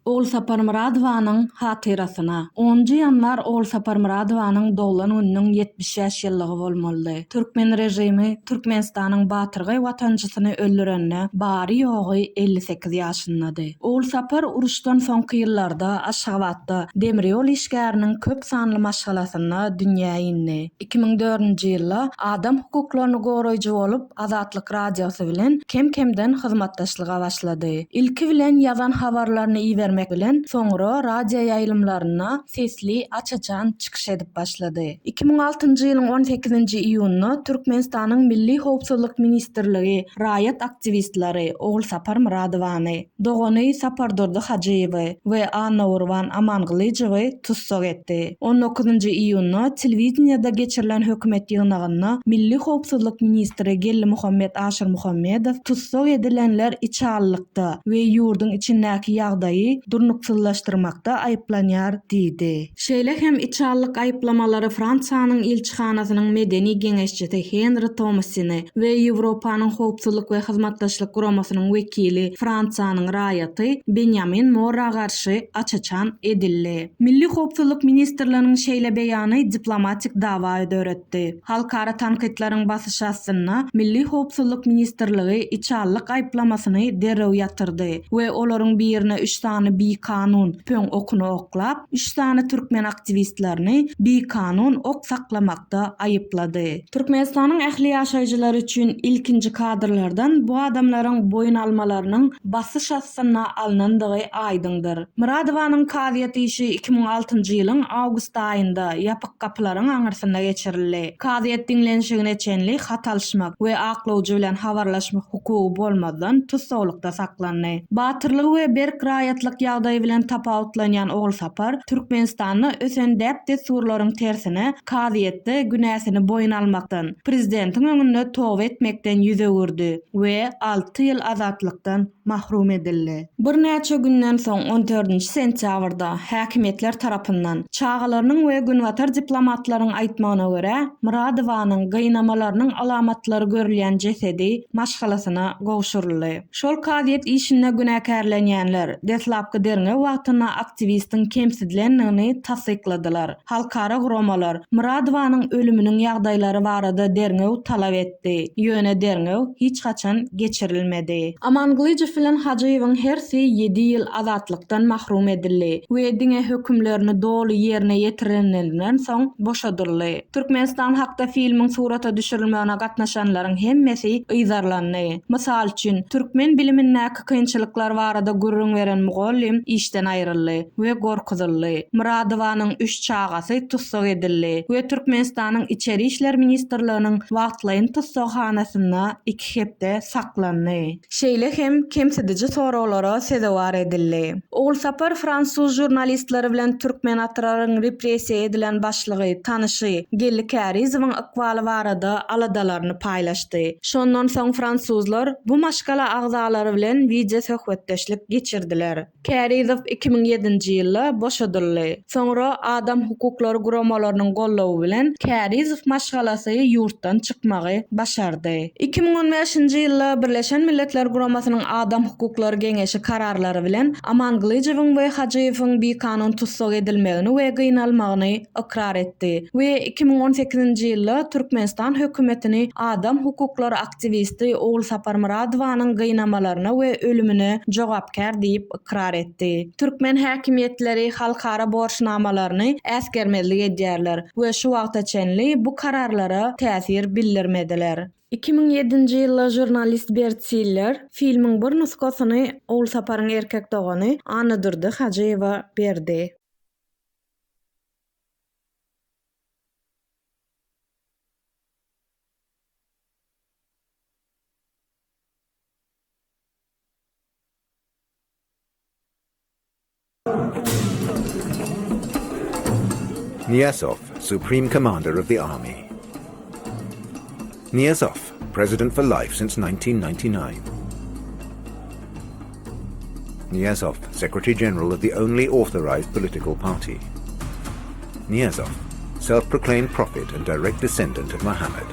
Ogulsapar Myradowanyň hatyrasyna. 10-njy ýanlar Ogulsapar Myradowanyň dowlan gününiň 70 ýaş ýyllygy bolmaly. Türkmen rejimi Turkmenistanyň batyrgy watançysyny öldürenne bary ýogy 58 ýaşyndady. Ogulsapar uruşdan soňky ýyllarda Aşgabatda demir ýol işgäriniň köp sanly maşgalasyna dünýä indi. 2004-nji ýylda adam hukuklaryny goraýjy bolup Azatlyk radiosy bilen kem-kemden hyzmatdaşlyga başlady. Ilki bilen ýazan habarlaryny vermek bilen soňra radio ýaýlymlaryna sesli açaçan çykyş edip başlady. 2006-njy ýylyň 18-nji iýunyna Türkmenistanyň Milli Howpsuzlyk Ministrligi raýat aktivistleri Ogulsapar Myradowanyň, Dogony Sapardurdy Hajiýewy we Anawurwan Amanglyjewy tutsak etdi. 19-njy iýunyna telewizionda geçirilen hökümet ýygnagyna Milli Howpsuzlyk Ministri Gelli Muhammed Aşyr Muhammedow tutsak edilenler içalykda we ýurdun içindäki ýagdaýy durnuksuzlaşdyrmakda aýplanýar diýdi. Şeýle hem içallyk aýplamalary Fransiýanyň elçihanasynyň medeni geňeşçisi Henry Thomasyny we Ýewropanyň howpsuzlyk we hyzmatdaşlyk guramasynyň wekili Fransiýanyň raýaty Benjamin More'a garşy açaçan edildi. Milli Howpsuzlyk Ministrliginiň şeýle beýany diplomatik dawa ödöretdi. Halkara tankytlaryň basyş astyna Milli Howpsuzlyk Ministrligi içallyk aýplamasyny derrew ýatyrdy we olaryň birine 3 tane bi kanun pöň okuny oklap, 3 tane türkmen aktivistlerini bi kanun ok saklamakda aýyplady. Türkmenistanyň ähli ýaşaýjylary üçin ilkinji kadrlardan bu adamlaryň boyun almalarynyň basyş astyna alnandygy aýdyndyr. Myradowanyň kaziýet işi 2006-njy ýylyň awgust aýynda ýapyk kapylaryň aňyrsynda geçirildi. Kaziýet dinlenşigine çenli hat alşmak we aklawjy bilen habarlaşmak hukugy bolmadan tutsawlykda saklandy. Batyrlygy we berk raýatlyk ýagdaý bilen tapawutlanýan Ogulsapar Türkmenistanyny ösendäp desurlaryň tersine kaziýetde günäsini boyun almakdan, prezidentiň öňünde tow etmekden ýüze gürdi we 6 ýyl azatlykdan mahrum edildi. Bir näçe günden soň 14-nji sentýabrda häkimetler tarapyndan çağalarynyň we günwatar diplomatlaryň aýtmagyna görä Myradowanyň gynamalarynyň alamatlary görülýän jesedi maşgalasyna gowşuruldy. Şol kaziýet işinde günäkärlenýänler deslapky derňe wagtyna aktivistin kemsidilenligini tasdikladylar. Halkara guramalar Myradowanyň ölüminiň ýagdaýlary barada derňe talap etdi. Ýöne derňe hiç haçan geçirilmedi. Amanglyjew bilen Hajiýewyň hersi 7 ýyl azatlykdan mahrum edildi we diňe hökümlerini dolu ýerine ýetirilenden soň boşadyldy. Türkmenistan hakda filmiň surata düşürilmegine gatnaşanlaryň hemmesi ýyzarlandy. Mysal üçin türkmen bilimindäki kynçylyklar barada gurrun beren mugallim işden aýryldy we gorkuzuldy. Myradowanyň 3 çagasy tutsak edildi we Türkmenistanyň içeri işler ministrliginiň wagtlaýyn tutsakhanasyna 2 hepde saklandy. Şeýle hem kemsidiji sorawlara sezewar edildi. Ogulsapar fransuz jurnalistleri bilen türkmen atraryň repressiýa edilen başlygy tanyşy Gelli Kärizowyň akwaly barada aladalaryny paýlaşdy. Şondan soň fransuzlar bu maşgala agzalary bilen video söhbetdeşlik geçirdiler. Kärizow 2007-nji ýylda boşadyldy. Soňra adam hukuklary guramalarynyň gollawy bilen Kärizow maşgalasy ýurtdan çykmagy başardy. 2015-nji ýylda Birleşen Milletler Guramasynyň adam hukuklary geňeşi kararlary bilen Amanglyjewyň we Hajiýewyň bir kanun tutsak edilmegini we gynalmagyny ikrar etdi we 2018-nji ýylda Türkmenistan hökümetini adam hukuklary aktivisti Ogulsapar Myradowanyň gynamalaryna we ölümine jogapkar diýip ikrar etdi. Türkmen häkimiýetleri halkara borçnamalaryny äsgermezlik edýärler we şu wagta çenli bu kararlara täsir bildirmediler. 2007-nji ýylda jurnalist Bert Siller filmiň bir nuskasyny Ogulsaparyň erkek dogany Anadurdy Hajiýewa berdi. Niyazov, Supreme Commander of the Army. Niyazov, President for life since 1999. Niyazov, Secretary General of the only authorized political party. Niyazov, self-proclaimed prophet and direct descendant of Muhammad.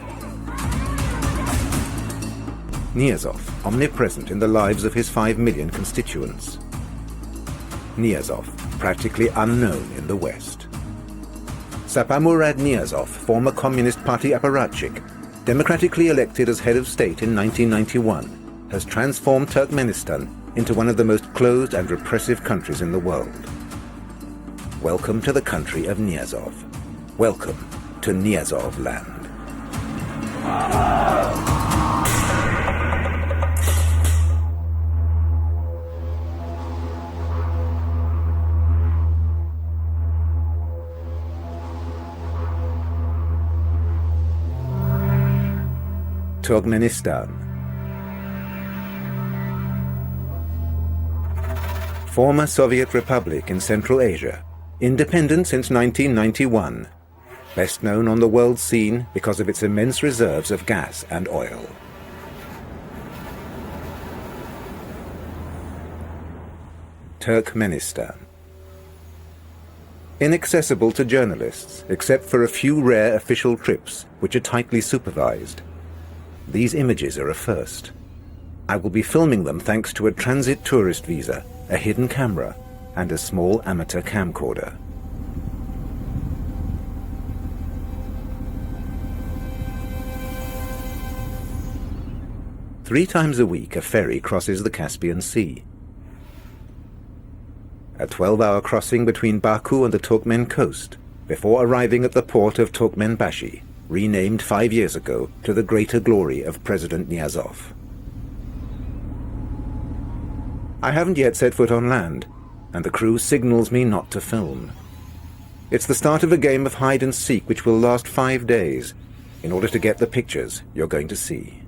Niyazov, omnipresent in the lives of his 5 million constituents. Niyazov, practically unknown in the West. Sapamurad Niyazov, former Communist Party apparatchik, democratically elected as head of state in 1991, has transformed Turkmenistan into one of the most closed and repressive countries in the world. Welcome to the country of Niyazov. Welcome to Ниязовленд. Turkmenistan. Former Soviet Republic in Central Asia, independent since 1991, best known on the world scene because of its immense reserves of gas and oil. Turkmenistan. Inaccessible to journalists, except for a few rare official trips, which are tightly supervised. These images are a first. I will be filming them thanks to a transit tourist visa, a hidden camera, and a small amateur camcorder. Three times a week, a ferry crosses the Caspian Sea. A 12-hour crossing between Baku and the Turkmen coast, before arriving at the port of Turkmenbashi, renamed 5 years ago to the greater glory of President Niyazov. I haven't yet set foot on land, and the crew signals me not to film. It's the start of a game of hide-and-seek which will last 5 days, in order to get the pictures you're going to see.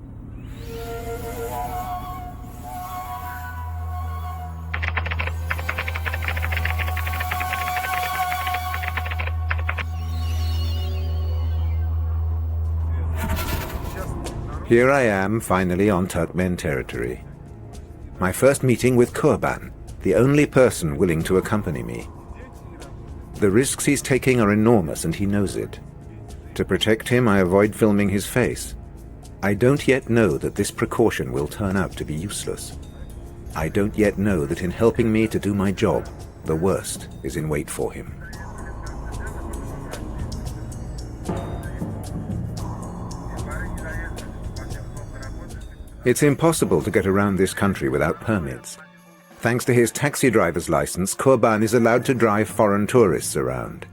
Here I am, finally on Turkmen territory. My first meeting with Kurban, the only person willing to accompany me. The risks he's taking are enormous and he knows it. To protect him, I avoid filming his face. I don't yet know that this precaution will turn out to be useless. I don't yet know that in helping me to do my job, the worst is in wait for him. It's impossible to get around this country without permits. Thanks to his taxi driver's license, Kurban is allowed to drive foreign tourists around.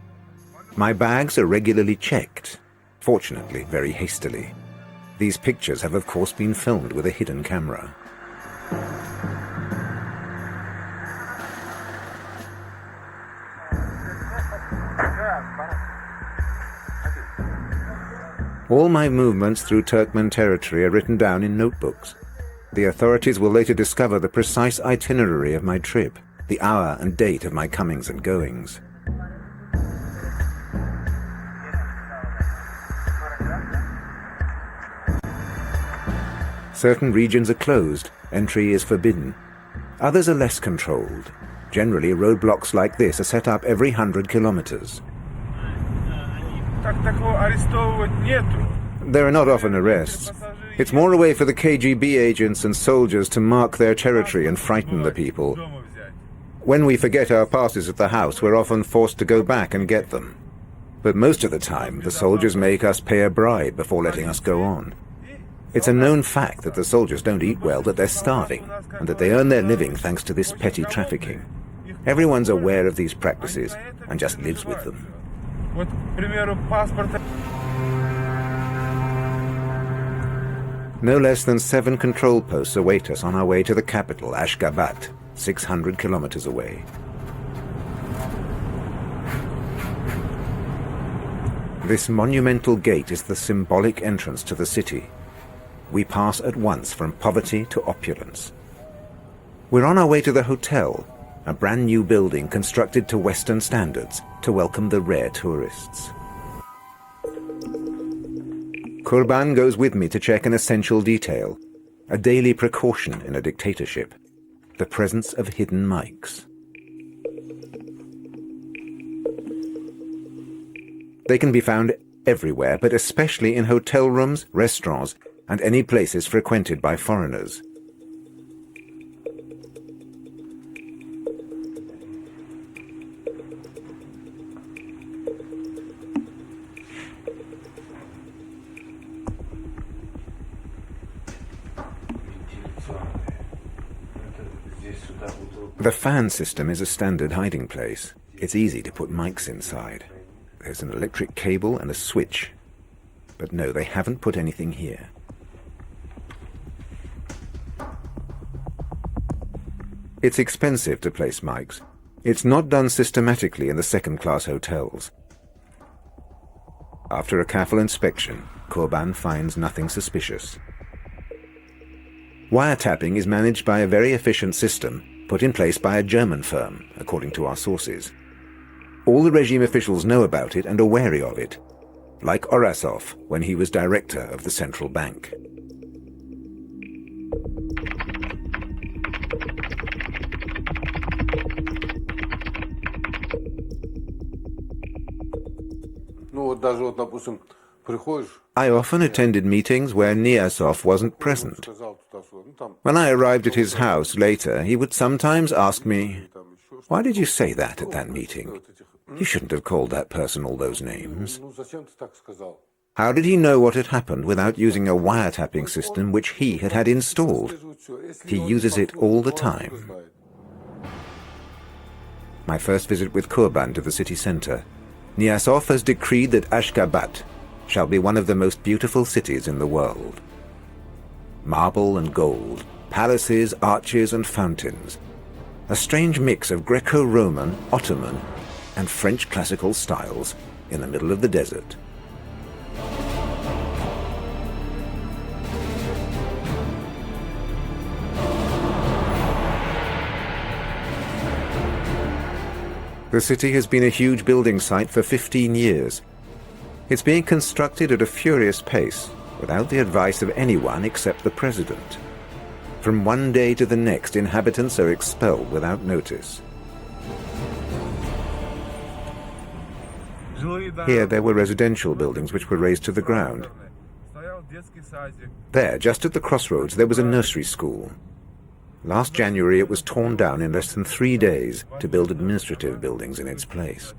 My bags are regularly checked, fortunately very hastily. These pictures have of course been filmed with a hidden camera. All my movements through Turkmen territory are written down in notebooks. The authorities will later discover the precise itinerary of my trip, the hour and date of my comings and goings. Certain regions are closed, entry is forbidden. Others are less controlled. Generally, roadblocks like this are set up every 100 kilometers. There are not often arrests. It's more a way for the KGB agents and soldiers to mark their territory and frighten the people. When we forget our passes at the house, we're often forced to go back and get them. But most of the time, the soldiers make us pay a bribe before letting us go on. It's a known fact that the soldiers don't eat well, that they're starving, and that they earn their living thanks to this petty trafficking. Everyone's aware of these practices and just lives with them. No less than 7 control posts await us on our way to the capital, Ashgabat, 600 kilometers away. This monumental gate is the symbolic entrance to the city. We pass at once from poverty to opulence. We're on our way to the hotel, a brand new building constructed to Western standards to welcome the rare tourists. Kurban goes with me to check an essential detail, a daily precaution in a dictatorship, the presence of hidden mics. They can be found everywhere, but especially in hotel rooms, restaurants, and any places frequented by foreigners. The fan system is a standard hiding place. It's easy to put mics inside. There's an electric cable and a switch. But no, they haven't put anything here. It's expensive to place mics. It's not done systematically in the second-class hotels. After a careful inspection, Kurban finds nothing suspicious. Wiretapping is managed by a very efficient system put in place by a German firm, according to our sources. All the regime officials know about it and are wary of it, like Orasov when he was director of the central bank. I often attended meetings where Ниязов wasn't present. When I arrived at his house later, he would sometimes ask me, "Why did you say that at that meeting? You shouldn't have called that person all those names." How did he know what had happened without using a wiretapping system which he had had installed? He uses it all the time. My first visit with Kurban to the city centre. Ниязов has decreed that Ashgabat shall be one of the most beautiful cities in the world. Marble and gold, palaces, arches and fountains. A strange mix of Greco-Roman, Ottoman and French classical styles in the middle of the desert. The city has been a huge building site for 15 years. It's being constructed at a furious pace, without the advice of anyone except the president. From one day to the next, inhabitants are expelled without notice. Here there were residential buildings which were razed to the ground. There, just at the crossroads, there was a nursery school. Last January it was torn down in less than 3 days to build administrative buildings in its place.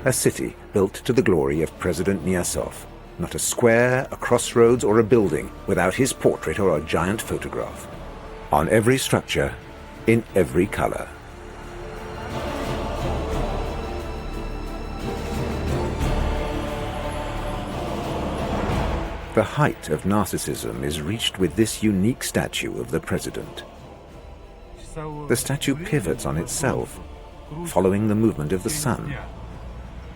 A city built to the glory of President Ниязов. Not a square, a crossroads or a building without his portrait or a giant photograph. On every structure, in every color. The height of narcissism is reached with this unique statue of the president. The statue pivots on itself, following the movement of the sun.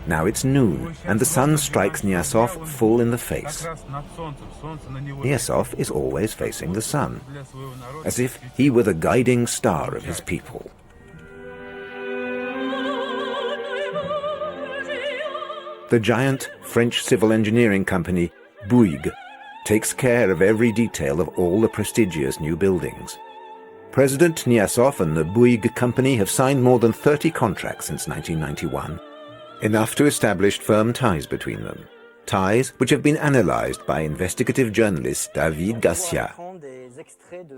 Now it's noon, and the sun strikes Ниязов full in the face. Ниязов is always facing the sun, as if he were the guiding star of his people. The giant French civil engineering company Bouygues takes care of every detail of all the prestigious new buildings. President Ниязов and the Bouygues company have signed more than 30 contracts since 1991, enough to establish firm ties between them, ties which have been analyzed by investigative journalist David Garcia.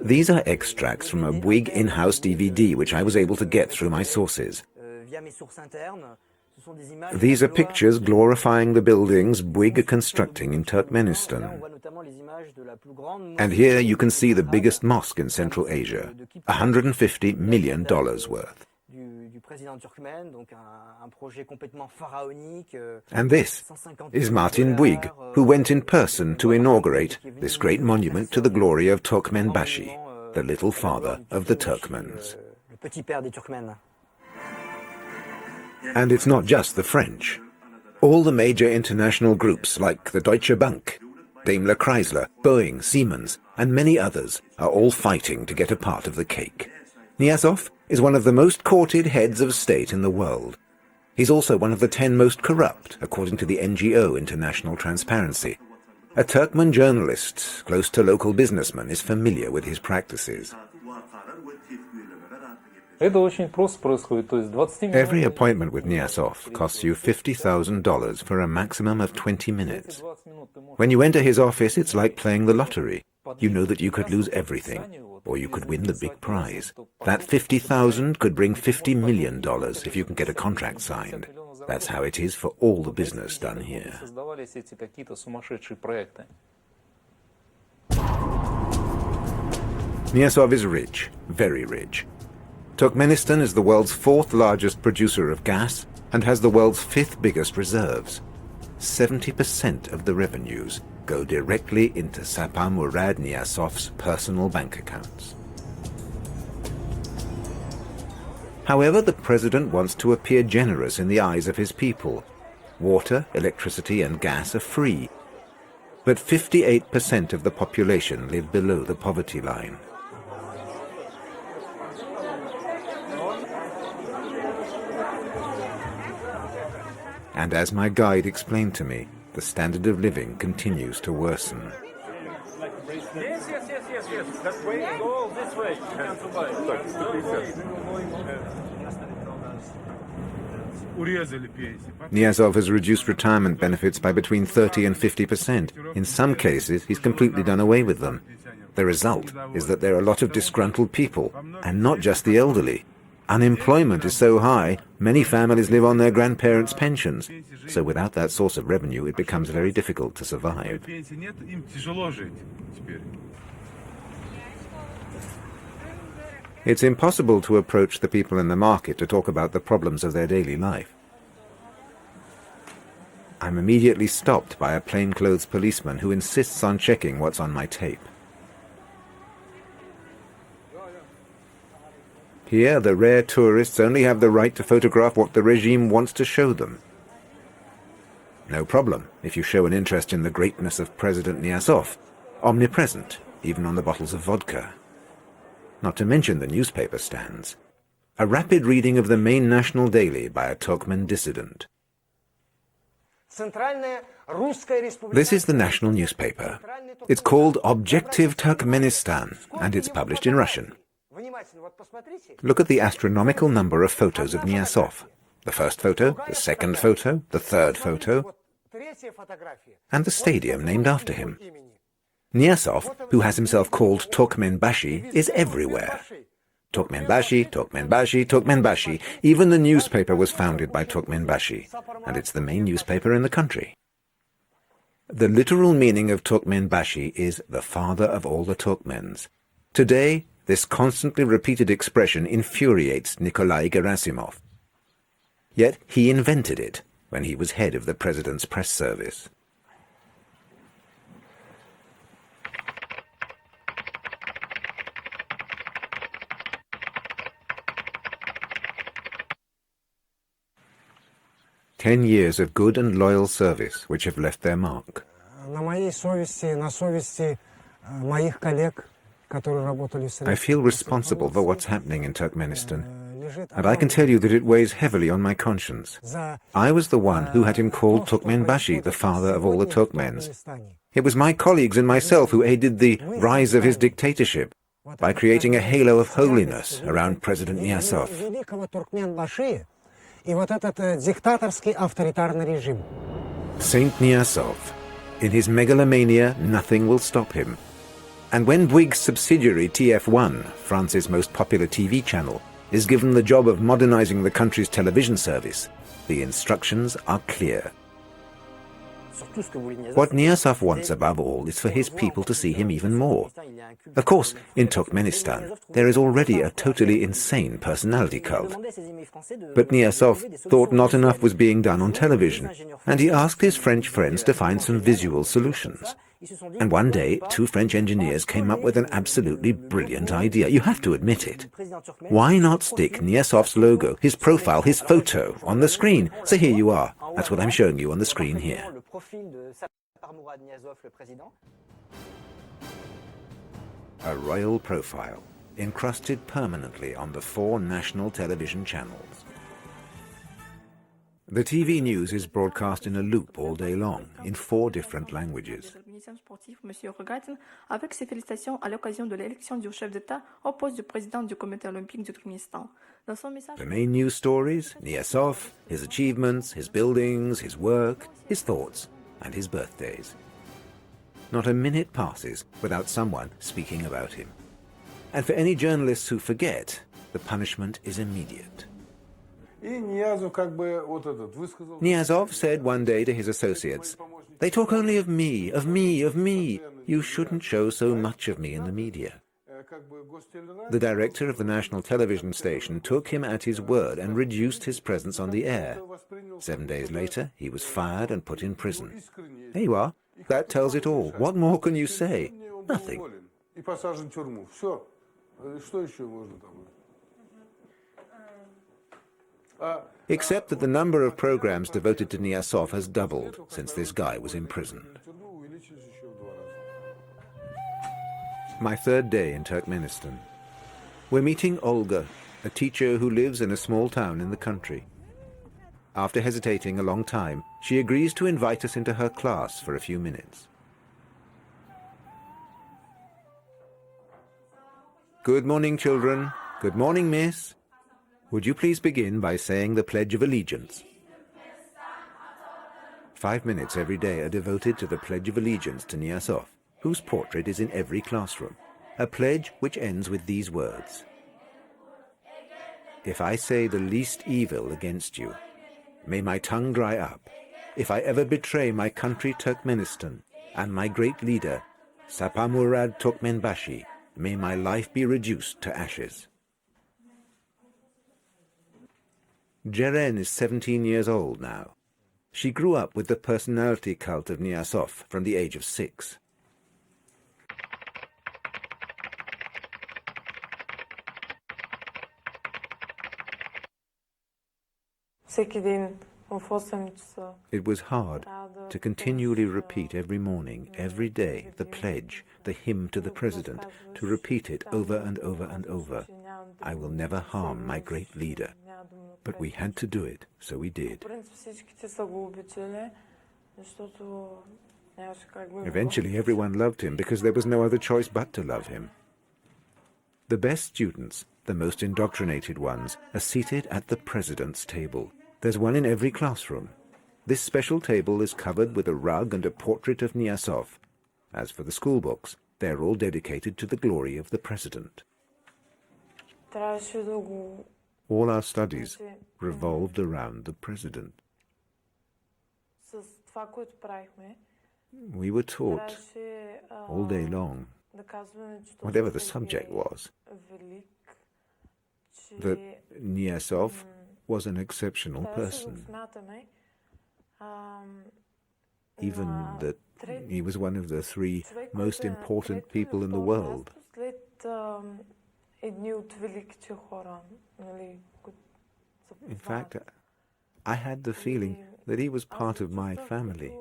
These are extracts from a Bouygues in-house DVD which I was able to get through my sources. These are pictures glorifying the buildings Bouygues are constructing in Turkmenistan. And here you can see the biggest mosque in Central Asia, $150 million worth. And this is Martin Bouygues, who went in person to inaugurate this great monument to the glory of Turkmenbashi, the little father of the Turkmens. And it's not just the French. All the major international groups like the Deutsche Bank, Daimler Chrysler, Boeing, Siemens, and many others are all fighting to get a part of the cake. Ниязов is one of the most courted heads of state in the world. He's also one of the 10 most corrupt, according to the NGO International Transparency. A Turkmen journalist, close to local businessmen, is familiar with his practices. Every appointment with Ниязов costs you $50,000 for a maximum of 20 minutes. When you enter his office, it's like playing the lottery. You know that you could lose everything, or you could win the big prize. That $50,000 could bring $50 million if you can get a contract signed. That's how it is for all the business done here. Niyazov is rich, very rich. Turkmenistan is the world's 4th largest producer of gas and has the world's 5th biggest reserves. 70% of the revenues go directly into Sapa Murad Niyazov's personal bank accounts. However, the president wants to appear generous in the eyes of his people. Water, electricity and gas are free. But 58% of the population live below the poverty line. And as my guide explained to me, the standard of living continues to worsen. Yes. That way, go this way. Niyazov has reduced retirement benefits by between 30 and 50%. In some cases, he's completely done away with them. The result is that there are a lot of disgruntled people, and not just the elderly. Unemployment is so high, many families live on their grandparents' pensions. So without that source of revenue, it becomes very difficult to survive. It's impossible to approach the people in the market to talk about the problems of their daily life. I'm immediately stopped by a plainclothes policeman who insists on checking what's on my tape. Here, the rare tourists only have the right to photograph what the regime wants to show them. No problem if you show an interest in the greatness of President Niyazov, omnipresent, even on the bottles of vodka. Not to mention the newspaper stands. A rapid reading of the main national daily by a Turkmen dissident. This is the national newspaper. It's called Objective Turkmenistan, and it's published in Russian. Look at the astronomical number of photos of Niyazov. The first photo, the second photo, the third photo, and the stadium named after him. Niyazov, who has himself called Turkmenbashi, is everywhere. Turkmenbashi, Turkmenbashi, Turkmenbashi. Even the newspaper was founded by Turkmenbashi, and it's the main newspaper in the country. The literal meaning of Turkmenbashi is the father of all the Turkmens. Today, this constantly repeated expression infuriates Nikolai Gerasimov. Yet he invented it when he was head of the president's press service. "10 years of good and loyal service which have left their mark. I feel responsible for what's happening in Turkmenistan, and I can tell you that it weighs heavily on my conscience. I was the one who had him called Turkmenbashi, the father of all the Turkmens. It was my colleagues and myself who aided the rise of his dictatorship by creating a halo of holiness around President Niyazov. Saint Niyazov. In his megalomania, nothing will stop him. And when Bouygues' subsidiary TF1, France's most popular TV channel, is given the job of modernizing the country's television service, the instructions are clear. What Niyazov wants above all is for his people to see him even more. Of course, in Turkmenistan, there is already a totally insane personality cult. But Niyazov thought not enough was being done on television, and he asked his French friends to find some visual solutions. And one day, 2 French engineers came up with an absolutely brilliant idea. You have to admit it. Why not stick Niyazov's logo, his profile, his photo on the screen? So here you are. That's what I'm showing you on the screen here. A royal profile, encrusted permanently on the 4 national television channels. The TV news is broadcast in a loop all day long, in 4 different languages. Monsieur Rogatine, avec ses félicitations à l'occasion de l'élection du chef d'État au poste du président du comité olympique du Turkménistan. Dans son message, the main news stories, Niyazov, his achievements, his buildings, his work, his thoughts, and his birthdays. Not a minute passes without someone speaking about him. And for any journalists who forget, the punishment is immediate. Niyazov said one day to his associates, "They talk only of me, of me, of me. You shouldn't show so much of me in the media." The director of the national television station took him at his word and reduced his presence on the air. 7 days later, he was fired and put in prison. There you are. That tells it all. What more can you say? Nothing. Except that the number of programs devoted to Niyazov has doubled since this guy was imprisoned. My third day in Turkmenistan. We're meeting Olga, a teacher who lives in a small town in the country. After hesitating a long time, she agrees to invite us into her class for a few minutes. Good morning, children. Good morning, miss. Would you please begin by saying the Pledge of Allegiance? 5 minutes every day are devoted to the Pledge of Allegiance to Niyazov, whose portrait is in every classroom. A pledge which ends with these words. If I say the least evil against you, may my tongue dry up. If I ever betray my country Turkmenistan and my great leader, Sapamurad Turkmenbashi, may my life be reduced to ashes. Jeren is 17 years old now. She grew up with the personality cult of Niyazov from the age of 6. It was hard to continually repeat every morning, every day, the pledge, the hymn to the president, to repeat it over and over and over. I will never harm my great leader. But we had to do it, so we did. Eventually everyone loved him because there was no other choice but to love him. The best students, the most indoctrinated ones, are seated at the president's table. There's one in every classroom. This special table is covered with a rug and a portrait of Niyazov. As for the school books, they're all dedicated to the glory of the president. All our studies revolved around the president. We were taught all day long, whatever the subject was, that Niyazov was an exceptional person. Even that he was one of the 3 most important people in the world. In fact, I had the feeling that he was part of my family.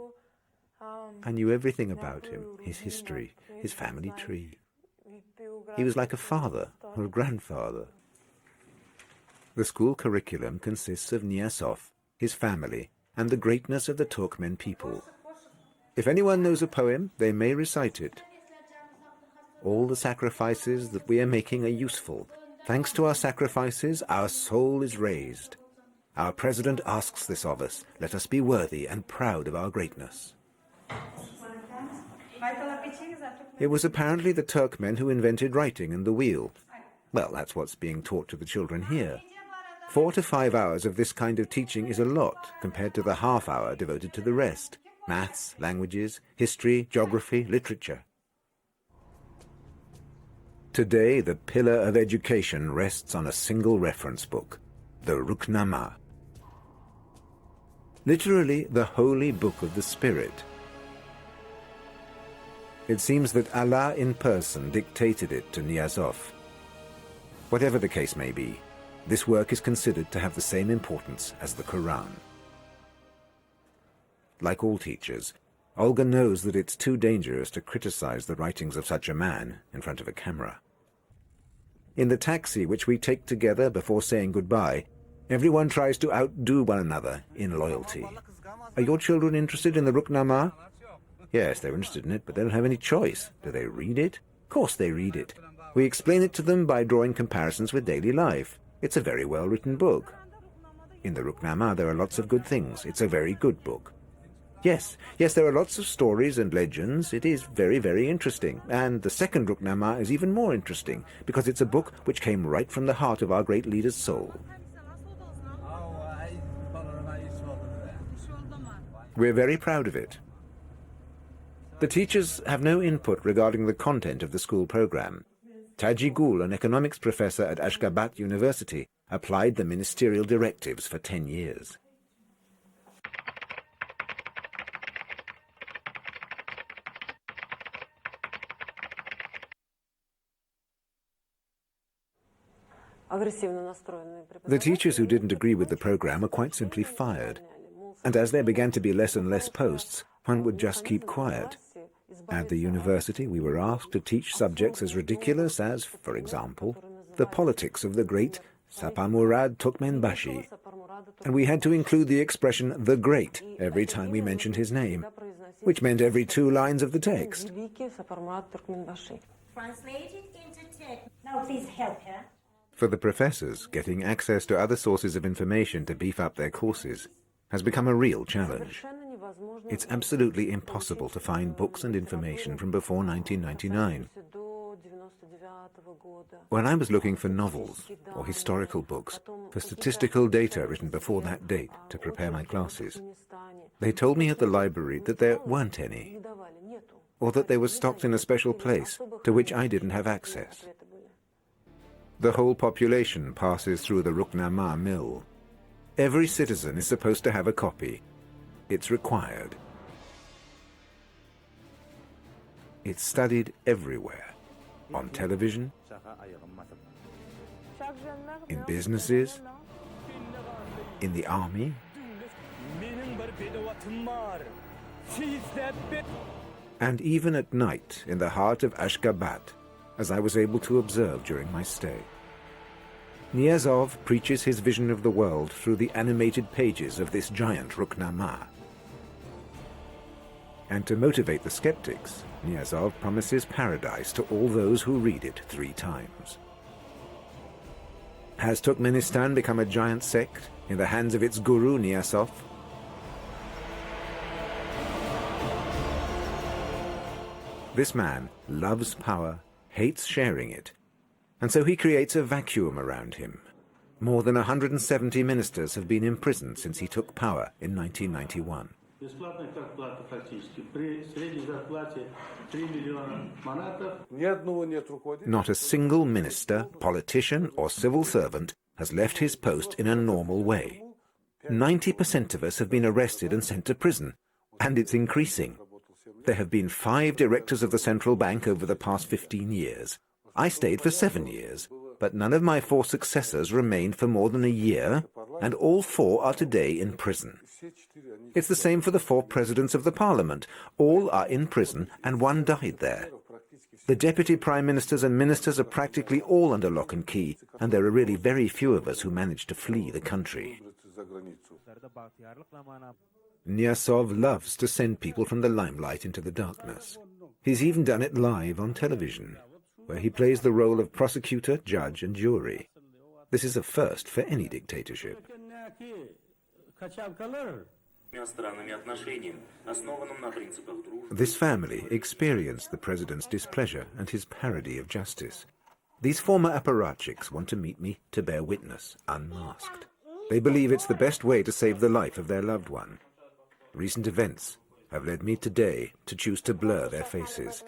I knew everything about him, his history, his family tree. He was like a father or a grandfather. The school curriculum consists of Niyazov, his family, and the greatness of the Turkmen people. If anyone knows a poem, they may recite it. All the sacrifices that we are making are useful. Thanks to our sacrifices, our soul is raised. Our president asks this of us. Let us be worthy and proud of our greatness. It was apparently the Turkmen who invented writing and the wheel. Well, that's what's being taught to the children here. 4 to 5 hours of this kind of teaching is a lot compared to the half hour devoted to the rest. Maths, languages, history, geography, literature. Today, the pillar of education rests on a single reference book, the Ruknama. Literally, the holy book of the spirit. It seems that Allah in person dictated it to Niyazov. Whatever the case may be, this work is considered to have the same importance as the Quran. Like all teachers, Olga knows that it's too dangerous to criticize the writings of such a man in front of a camera. In the taxi which we take together before saying goodbye, everyone tries to outdo one another in loyalty. Are your children interested in the Ruknama? Yes, they're interested in it, but they don't have any choice. Do they read it? Of course they read it. We explain it to them by drawing comparisons with daily life. It's a very well-written book. In the Ruknama there are lots of good things. It's a very good book. Yes, there are lots of stories and legends. It is very, very interesting. And the second Ruknama is even more interesting, because it's a book which came right from the heart of our great leader's soul. We're very proud of it. The teachers have no input regarding the content of the school program. Tajigul, an economics professor at Ashgabat University, applied the ministerial directives for 10 years. The teachers who didn't agree with the program were quite simply fired. And as there began to be less and less posts, one would just keep quiet. At the university, we were asked to teach subjects as ridiculous as, for example, the politics of the great Sapamurad Turkmenbashi. And we had to include the expression "the great" every time we mentioned his name, which meant every 2 lines of the text. Translated into text. Now please help her. For the professors, getting access to other sources of information to beef up their courses has become a real challenge. It's absolutely impossible to find books and information from before 1999. When I was looking for novels or historical books, for statistical data written before that date to prepare my classes, they told me at the library that there weren't any, or that they were stocked in a special place to which I didn't have access. The whole population passes through the Ruknama mill. Every citizen is supposed to have a copy. It's required. It's studied everywhere. On television, in businesses, in the army, and even at night in the heart of Ashgabat, as I was able to observe during my stay. Niyazov preaches his vision of the world through the animated pages of this giant Ruknama. And to motivate the skeptics, Niyazov promises paradise to all those who read it 3 times. Has Turkmenistan become a giant sect in the hands of its guru Niyazov? This man loves power, hates sharing it, and so he creates a vacuum around him. More than 170 ministers have been imprisoned since he took power in 1991. Not a single minister, politician, or civil servant has left his post in a normal way. 90% of us have been arrested and sent to prison, and it's increasing. There have been 5 directors of the central bank over the past 15 years. I stayed for 7 years, but none of my 4 successors remained for more than a year, and all 4 are today in prison. It's the same for the 4 presidents of the parliament. All are in prison, and 1 died there. The deputy prime ministers and ministers are practically all under lock and key, and there are really very few of us who managed to flee the country. Niyazov loves to send people from the limelight into the darkness. He's even done it live on television, where he plays the role of prosecutor, judge, and jury. This is a first for any dictatorship. This family experienced the president's displeasure and his parody of justice. These former apparatchiks want to meet me to bear witness, unmasked. They believe it's the best way to save the life of their loved one. Recent events have led me today to choose to blur their faces.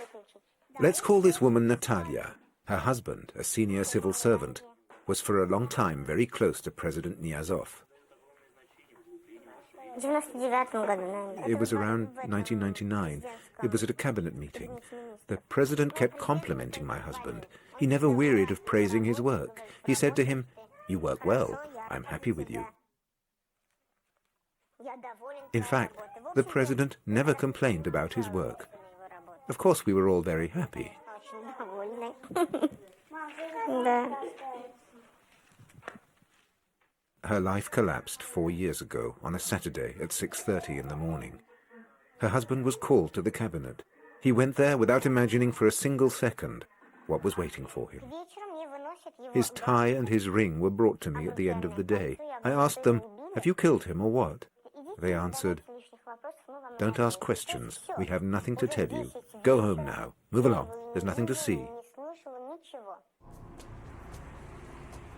Let's call this woman Natalia. Her husband, a senior civil servant, was for a long time very close to President Niyazov. It was around 1999. It was at a cabinet meeting. The president kept complimenting my husband. He never wearied of praising his work. He said to him, "You work well. I'm happy with you." In fact, the president never complained about his work. Of course, we were all very happy. Her life collapsed 4 years ago on a Saturday at 6:30 in the morning. Her husband was called to the cabinet. He went there without imagining for a single second what was waiting for him. His tie and his ring were brought to me at the end of the day. I asked them, "Have you killed him or what?" They answered, "Don't ask questions. We have nothing to tell you. Go home now. Move along. There's nothing to see."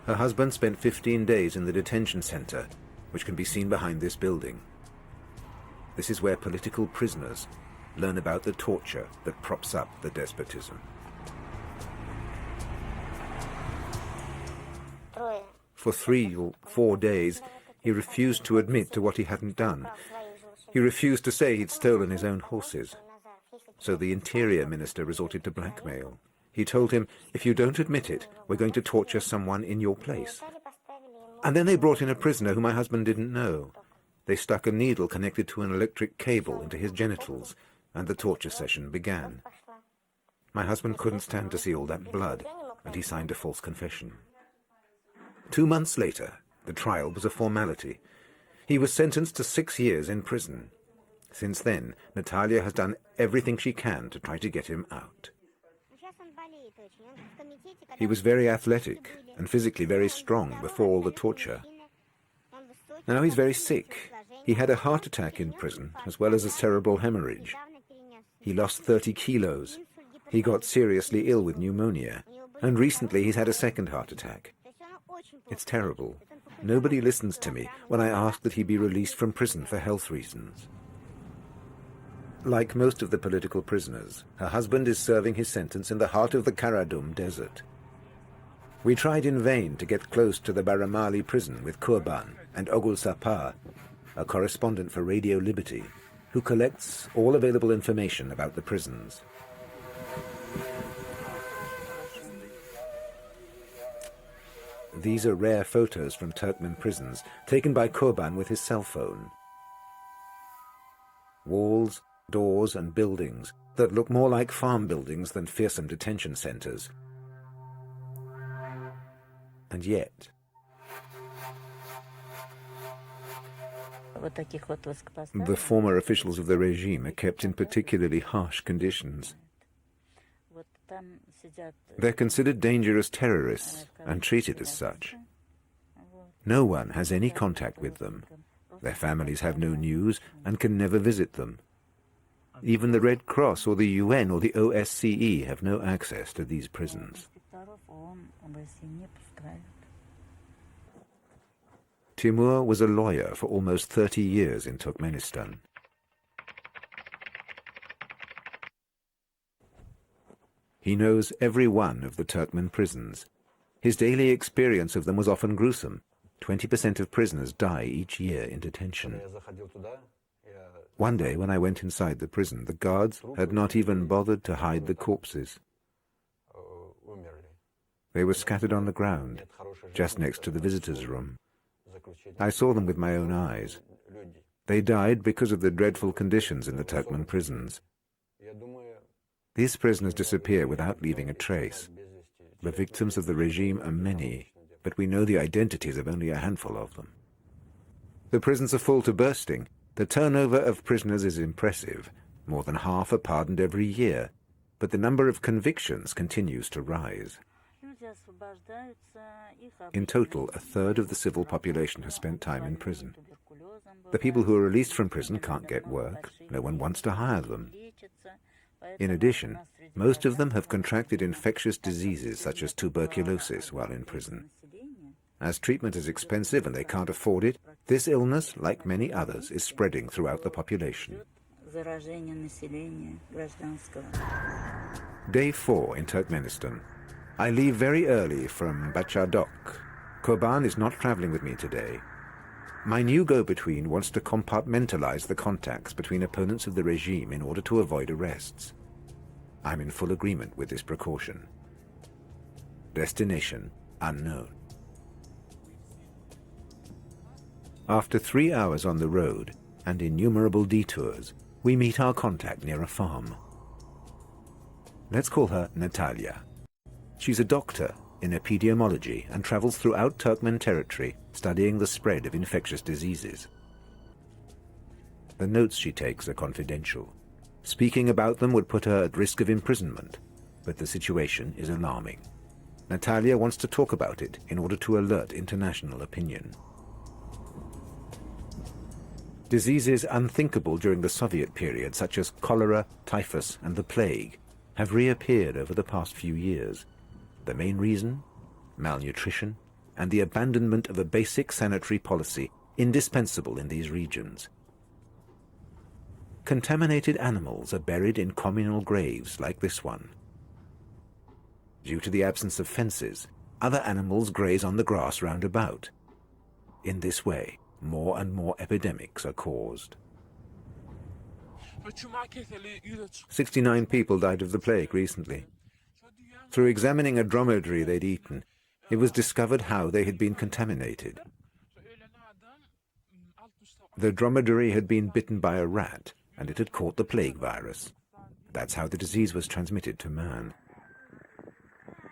Her husband spent 15 days in the detention center, which can be seen behind this building. This is where political prisoners learn about the torture that props up the despotism. For 3 or 4 days, he refused to admit to what he hadn't done. He refused to say he'd stolen his own horses. So the Interior Minister resorted to blackmail. He told him, if you don't admit it, we're going to torture someone in your place. And then they brought in a prisoner who my husband didn't know. They stuck a needle connected to an electric cable into his genitals, and the torture session began. My husband couldn't stand to see all that blood, and he signed a false confession. 2 months later, the trial was a formality. He was sentenced to 6 years in prison. Since then, Natalia has done everything she can to try to get him out. He was very athletic and physically very strong before all the torture. Now he's very sick. He had a heart attack in prison, as well as a cerebral hemorrhage. He lost 30 kilos. He got seriously ill with pneumonia, and recently he's had a second heart attack. It's terrible. Nobody listens to me when I ask that he be released from prison for health reasons. Like most of the political prisoners, her husband is serving his sentence in the heart of the Karadum desert. We tried in vain to get close to the Baramali prison with Kurban and Ogulsapar, a correspondent for Radio Liberty, who collects all available information about the prisons. These are rare photos from Turkmen prisons, taken by Kurban with his cell phone. Walls, doors and buildings that look more like farm buildings than fearsome detention centers. And yet... the former officials of the regime are kept in particularly harsh conditions. They're considered dangerous terrorists and treated as such. No one has any contact with them. Their families have no news and can never visit them. Even the Red Cross or the UN or the OSCE have no access to these prisons. Timur was a lawyer for almost 30 years in Turkmenistan. He knows every one of the Turkmen prisons. His daily experience of them was often gruesome. 20% of prisoners die each year in detention. One day when I went inside the prison, the guards had not even bothered to hide the corpses. They were scattered on the ground, just next to the visitors' room. I saw them with my own eyes. They died because of the dreadful conditions in the Turkmen prisons. These prisoners disappear without leaving a trace. The victims of the regime are many, but we know the identities of only a handful of them. The prisons are full to bursting. The turnover of prisoners is impressive. More than half are pardoned every year, but the number of convictions continues to rise. In total, a third of the civil population has spent time in prison. The people who are released from prison can't get work. No one wants to hire them. In addition, most of them have contracted infectious diseases such as tuberculosis while in prison. As treatment is expensive and they can't afford it, this illness, like many others, is spreading throughout the population. Day 4 in Turkmenistan. I leave very early from Bachadok. Kurban is not traveling with me today. My new go-between wants to compartmentalize the contacts between opponents of the regime in order to avoid arrests. I'm in full agreement with this precaution. Destination unknown. After 3 hours on the road and innumerable detours, we meet our contact near a farm. Let's call her Natalia. She's a doctor in epidemiology and travels throughout Turkmen territory studying the spread of infectious diseases. The notes she takes are confidential. Speaking about them would put her at risk of imprisonment, but the situation is alarming. Natalia wants to talk about it in order to alert international opinion. Diseases unthinkable during the Soviet period, such as cholera, typhus, and the plague, have reappeared over the past few years. The main reason? Malnutrition and the abandonment of a basic sanitary policy indispensable in these regions. Contaminated animals are buried in communal graves like this one. Due to the absence of fences, other animals graze on the grass round about. In this way, more and more epidemics are caused. 69 people died of the plague recently. Through examining a dromedary they'd eaten, it was discovered how they had been contaminated. The dromedary had been bitten by a rat, and it had caught the plague virus. That's how the disease was transmitted to man.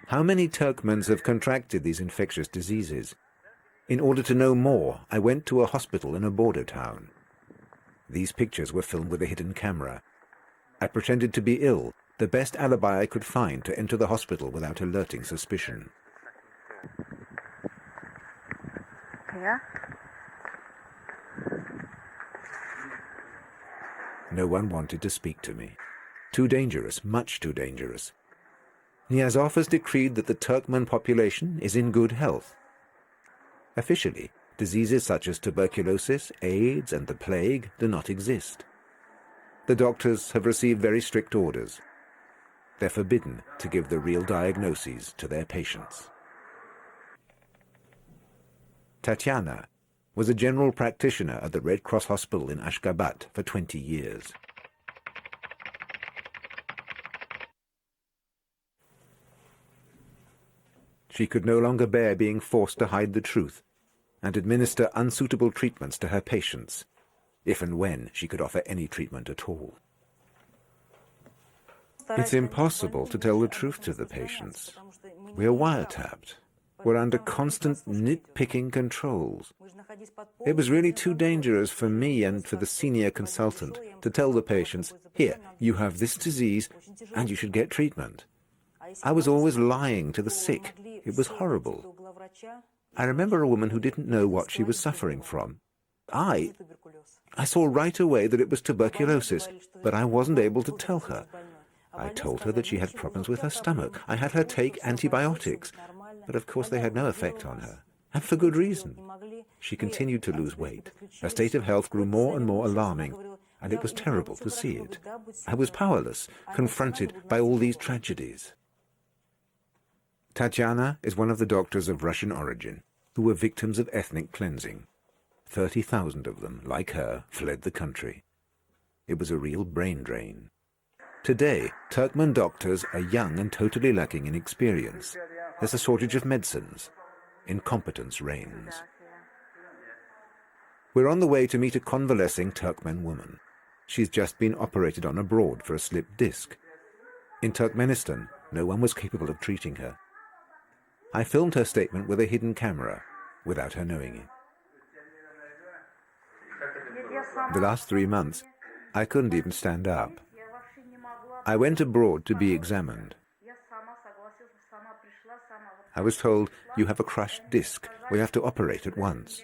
How many Turkmens have contracted these infectious diseases? In order to know more, I went to a hospital in a border town. These pictures were filmed with a hidden camera. I pretended to be ill, the best alibi I could find to enter the hospital without alerting suspicion. No one wanted to speak to me. Too dangerous, much too dangerous. Niyazov has decreed that the Turkmen population is in good health. Officially, diseases such as tuberculosis, AIDS, and the plague do not exist. The doctors have received very strict orders. They're forbidden to give the real diagnoses to their patients. Tatiana was a general practitioner at the Red Cross Hospital in Ashgabat for 20 years. She could no longer bear being forced to hide the truth and administer unsuitable treatments to her patients, if and when she could offer any treatment at all. It's impossible to tell the truth to the patients. We are wiretapped. We're under constant nitpicking controls. It was really too dangerous for me and for the senior consultant to tell the patients, here, you have this disease and you should get treatment. I was always lying to the sick. It was horrible. I remember a woman who didn't know what she was suffering from. I saw right away that it was tuberculosis, but I wasn't able to tell her. I told her that she had problems with her stomach. I had her take antibiotics, but of course they had no effect on her, and for good reason. She continued to lose weight. Her state of health grew more and more alarming, and it was terrible to see it. I was powerless, confronted by all these tragedies. Tatiana is one of the doctors of Russian origin who were victims of ethnic cleansing. 30,000 of them, like her, fled the country. It was a real brain drain. Today, Turkmen doctors are young and totally lacking in experience. There's a shortage of medicines. Incompetence reigns. We're on the way to meet a convalescing Turkmen woman. She's just been operated on abroad for a slipped disc. In Turkmenistan, no one was capable of treating her. I filmed her statement with a hidden camera, without her knowing it. The last 3 months, I couldn't even stand up. I went abroad to be examined. I was told, you have a crushed disc. We have to operate at once.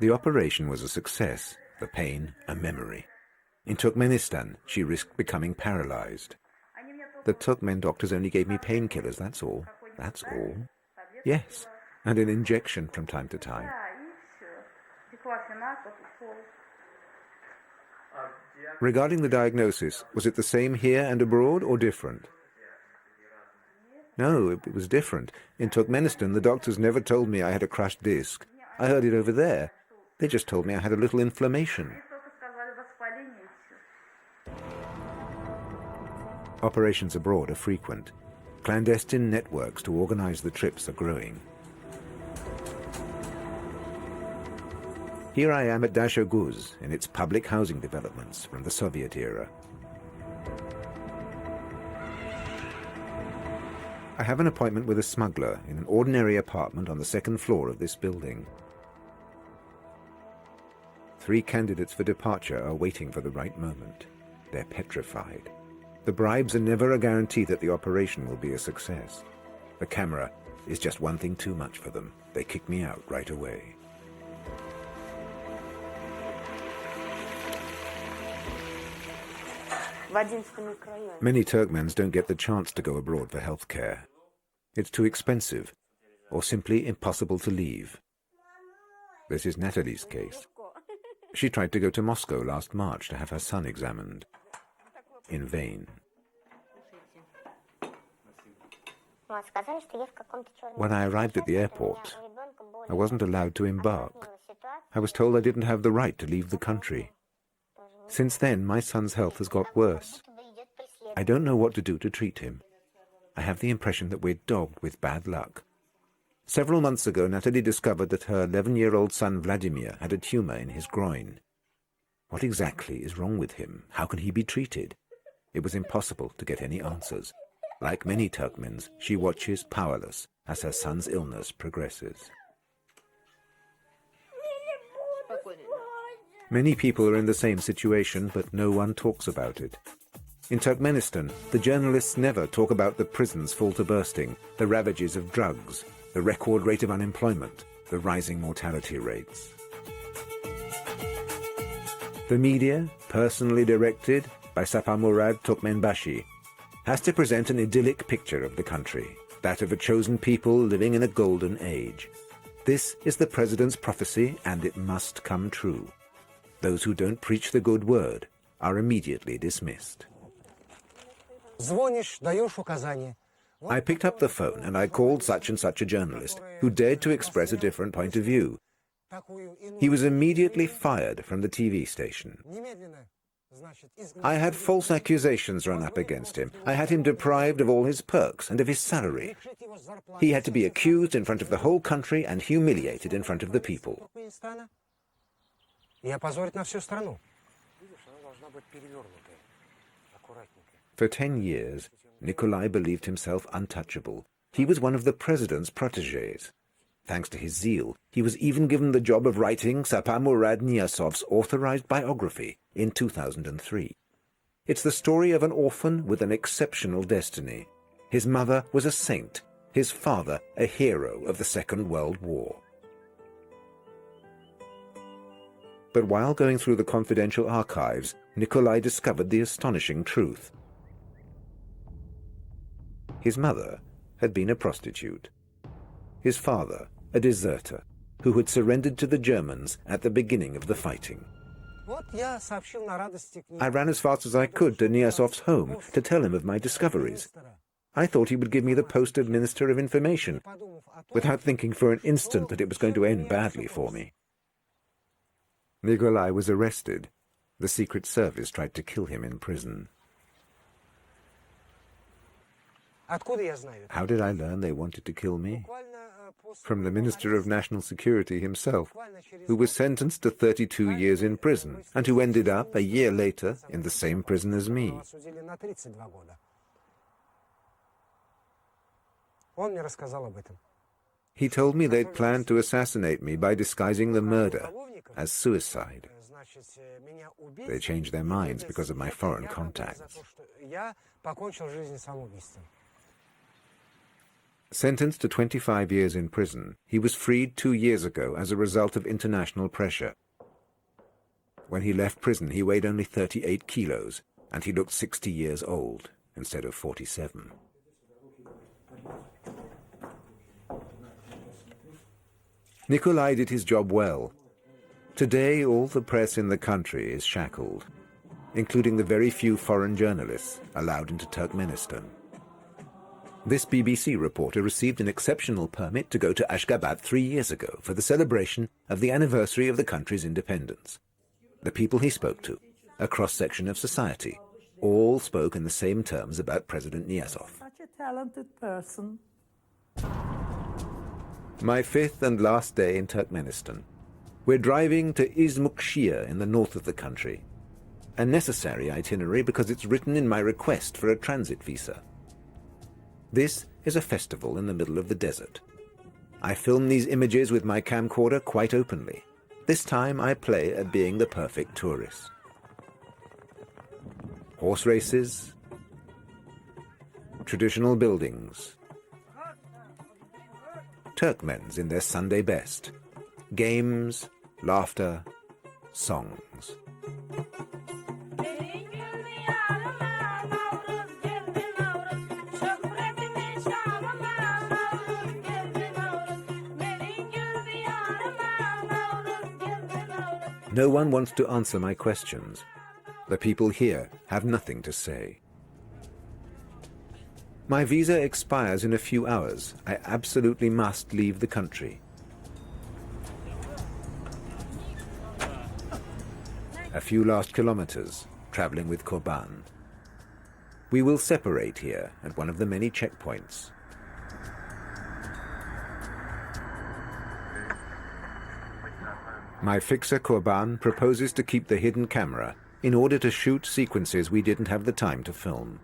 The operation was a success, the pain a memory. In Turkmenistan, she risked becoming paralyzed. The Turkmen doctors only gave me painkillers, that's all. That's all. Yes, and an injection from time to time. Regarding the diagnosis, was it the same here and abroad or different? No, it was different. In Turkmenistan, the doctors never told me I had a crushed disc. I heard it over there. They just told me I had a little inflammation. Operations abroad are frequent. Clandestine networks to organize the trips are growing. Here I am at Dashoguz, in its public housing developments from the Soviet era. I have an appointment with a smuggler in an ordinary apartment on the second floor of this building. 3 candidates for departure are waiting for the right moment. They're petrified. The bribes are never a guarantee that the operation will be a success. The camera is just one thing too much for them. They kick me out right away. Many Turkmens don't get the chance to go abroad for health care. It's too expensive, or simply impossible to leave. This is Natalie's case. She tried to go to Moscow last March to have her son examined. In vain. When I arrived at the airport, I wasn't allowed to embark. I was told I didn't have the right to leave the country. Since then, my son's health has got worse. I don't know what to do to treat him. I have the impression that we're dogged with bad luck. Several months ago, Natalie discovered that her 11-year-old son Vladimir had a tumor in his groin. What exactly is wrong with him? How can he be treated? It was impossible to get any answers. Like many Turkmens, she watches powerless as her son's illness progresses. Many people are in the same situation, but no one talks about it. In Turkmenistan, the journalists never talk about the prisons full to bursting, the ravages of drugs, the record rate of unemployment, the rising mortality rates. The media, personally directed by Sapamurad Turkmenbashi, has to present an idyllic picture of the country, that of a chosen people living in a golden age. This is the president's prophecy, and it must come true. Those who don't preach the good word are immediately dismissed. I picked up the phone and I called such and such a journalist who dared to express a different point of view. He was immediately fired from the TV station. I had false accusations run up against him. I had him deprived of all his perks and of his salary. He had to be accused in front of the whole country and humiliated in front of the people. For 10 years, Nikolai believed himself untouchable. He was one of the president's protégés. Thanks to his zeal, he was even given the job of writing Sapamurad Niyazov's authorized biography in 2003. It's the story of an orphan with an exceptional destiny. His mother was a saint, his father a hero of the Second World War. But while going through the confidential archives, Nikolai discovered the astonishing truth. His mother had been a prostitute. His father, a deserter, who had surrendered to the Germans at the beginning of the fighting. I ran as fast as I could to Niyazov's home to tell him of my discoveries. I thought he would give me the post of Minister of Information, without thinking for an instant that it was going to end badly for me. Nikolai was arrested. The Secret Service tried to kill him in prison. How did I learn they wanted to kill me? From the Minister of National Security himself, who was sentenced to 32 years in prison and who ended up a year later in the same prison as me. He told me they'd planned to assassinate me by disguising the murder as suicide. They changed their minds because of my foreign contacts. Sentenced to 25 years in prison, he was freed 2 years ago as a result of international pressure. When he left prison, he weighed only 38 kilos, and he looked 60 years old instead of 47. Nikolai did his job well. Today, all the press in the country is shackled, including the very few foreign journalists allowed into Turkmenistan. This BBC reporter received an exceptional permit to go to Ashgabat 3 years ago for the celebration of the anniversary of the country's independence. The people he spoke to, a cross-section of society, all spoke in the same terms about President Niyazov. Such a talented person. My fifth and last day in Turkmenistan. We're driving to Izmukshir in the north of the country. A necessary itinerary because it's written in my request for a transit visa. This is a festival in the middle of the desert. I film these images with my camcorder quite openly. This time I play at being the perfect tourist. Horse races, traditional buildings, Turkmens in their Sunday best, games, laughter, songs. No one wants to answer my questions. The people here have nothing to say. My visa expires in a few hours. I absolutely must leave the country. A few last kilometers, traveling with Kurban. We will separate here at one of the many checkpoints. My fixer Kurban proposes to keep the hidden camera in order to shoot sequences we didn't have the time to film.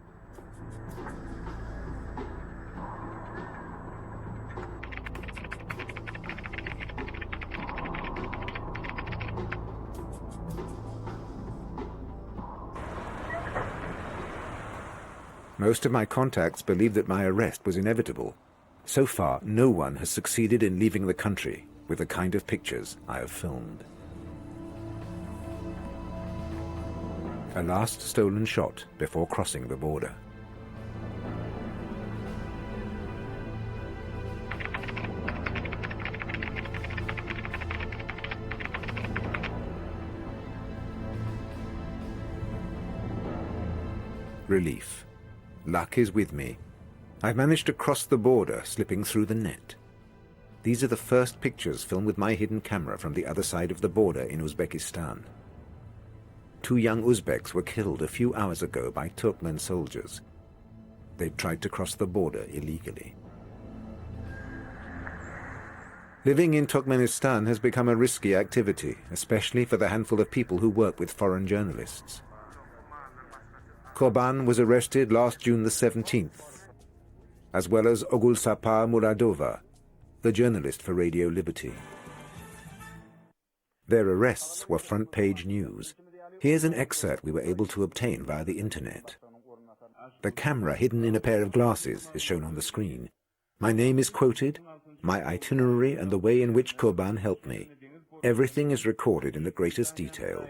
Most of my contacts believe that my arrest was inevitable. So far, no one has succeeded in leaving the country with the kind of pictures I have filmed. A last stolen shot before crossing the border. Relief. Luck is with me. I've managed to cross the border, slipping through the net. These are the first pictures filmed with my hidden camera from the other side of the border in Uzbekistan. 2 young Uzbeks were killed a few hours ago by Turkmen soldiers. They tried to cross the border illegally. Living in Turkmenistan has become a risky activity, especially for the handful of people who work with foreign journalists. Kurban was arrested last June the 17th, as well as Ogulsapar Muradova, the journalist for Radio Liberty. Their arrests were front-page news. Here's an excerpt we were able to obtain via the internet. The camera hidden in a pair of glasses is shown on the screen. My name is quoted, my itinerary and the way in which Kurban helped me. Everything is recorded in the greatest detail.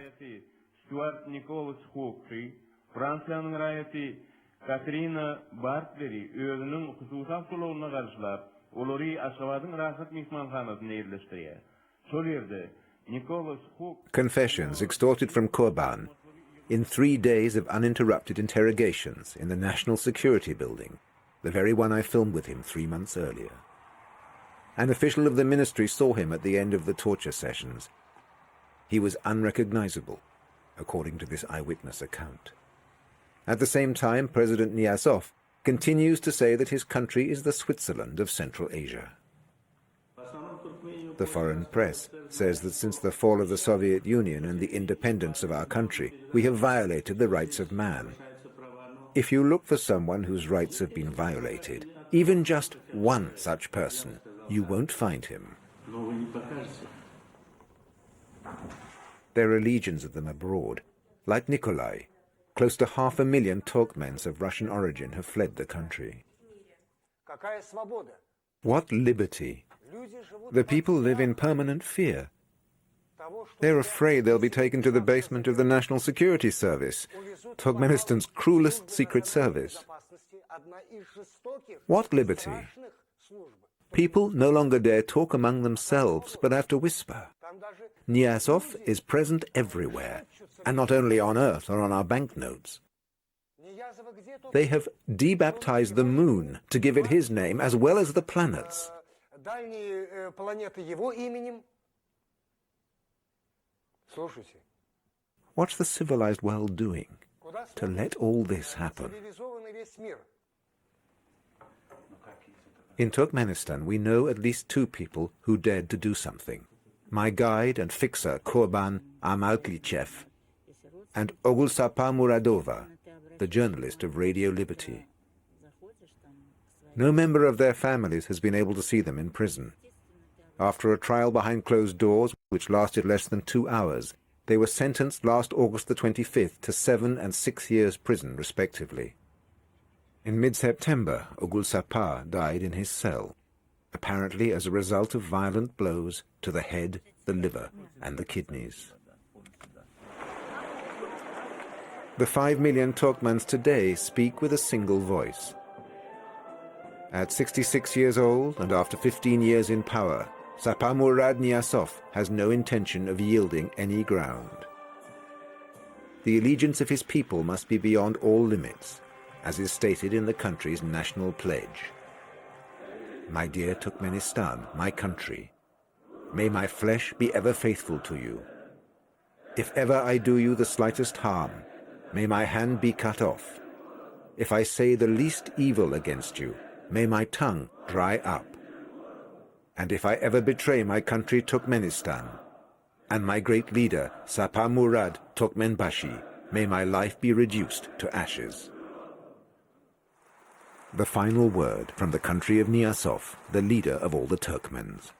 Fransa'nın rayeti Katrina Bartleri özünün hususi avtolarına karşılar, olori Aşgabat'ın rahat mehmanxonasına yerleştiriyor. Şol yerde Nicholas Hook Confessions extorted from Kurban in 3 days of uninterrupted interrogations in the National Security Building, the very one I filmed with him 3 months earlier. An official of the ministry saw him at the end of the torture sessions. He was unrecognizable, according to this eyewitness account. At the same time, President Niyazov continues to say that his country is the Switzerland of Central Asia. The foreign press says that since the fall of the Soviet Union and the independence of our country, we have violated the rights of man. If you look for someone whose rights have been violated, even just one such person, you won't find him. There are legions of them abroad, like Nikolai. Close to 500,000 Turkmens of Russian origin have fled the country. What liberty? The people live in permanent fear. They're afraid they'll be taken to the basement of the National Security Service, Turkmenistan's cruelest secret service. What liberty? People no longer dare talk among themselves, but have to whisper. Niyazov is present everywhere, and not only on Earth or on our banknotes. They have debaptized the moon to give it his name as well as the planets. What's the civilized world doing to let all this happen? In Turkmenistan, we know at least 2 people who dared to do something. My guide and fixer, Kurban Amalklichev, and Ogulsapar Muradova, the journalist of Radio Liberty. No member of their families has been able to see them in prison. After a trial behind closed doors, which lasted less than 2 hours, they were sentenced last August the 25th to 7 and 6 years prison, respectively. In mid-September, Ogulsapar died in his cell, apparently as a result of violent blows to the head, the liver, and the kidneys. The 5 million Turkmens today speak with a single voice. At 66 years old and after 15 years in power, Sapamurad Niyazov has no intention of yielding any ground. The allegiance of his people must be beyond all limits, as is stated in the country's national pledge. My dear Turkmenistan, my country, may my flesh be ever faithful to you. If ever I do you the slightest harm, may my hand be cut off. If I say the least evil against you, may my tongue dry up. And if I ever betray my country Turkmenistan, and my great leader Sapa Murad Turkmenbashi, may my life be reduced to ashes. The final word from the country of Niyazov, the leader of all the Turkmens.